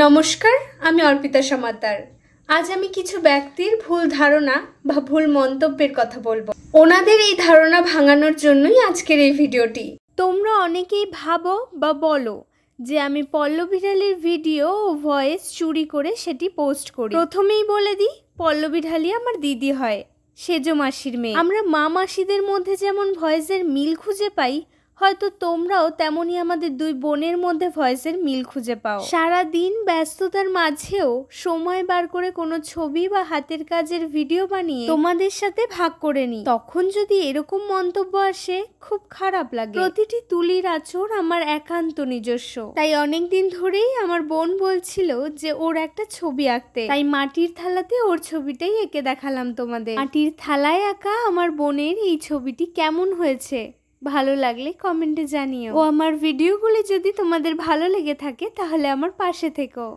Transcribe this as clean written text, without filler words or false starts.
নমস্কার, আমি অর্পিতা সমাদ্দার। আজ আমি কিছু ব্যক্তির ভুল ধারণা বা ভুল মন্তব্যের কথা বলবো। ওনাদের এই ধারণা ভাঙানোর জন্যই আজকের এই ভিডিওটি। তোমরা অনেকেই ভাবো বা বলো যে আমি পল্লবী ঢালির ভিডিও ও ভয়েস চুরি করে সেটি পোস্ট করি। প্রথমেই বলে দিই, পল্লবী ঢালি আমার দিদি হয়, সেজো মাসির মেয়ে। আমরা মা মাসিদের মধ্যে যেমন ভয়েসের মিল খুঁজে পাই, হয়তো তোমরাও তেমনই আমাদের দুই বোনের মধ্যে ভয়েসের মিল খুঁজে পাও। সারা দিন ব্যস্ততার মাঝেও সময় বার করে কোনো ছবি বা হাতের কাজের ভিডিও বানিয়ে তোমাদের সাথে ভাগ করে নিই, তখন যদি এরকম মন্তব্য আসে খুব খারাপ লাগে। প্রতিটি তুলির আঁচড় আমার একান্ত নিজস্ব। তাই অনেকদিন ধরেই আমার বোন বলছিল যে ওর একটা ছবি আঁকতে, তাই মাটির থালাতে ওর ছবিটাই এঁকে দেখালাম তোমাদের। মাটির থালায় আঁকা আমার বোনের এই ছবিটি কেমন হয়েছে ভালো লাগলে কমেন্টে জানিও। ও আমার ভিডিওগুলি যদি তোমাদের ভালো লেগে থাকে তাহলে আমার পাশে থেকো।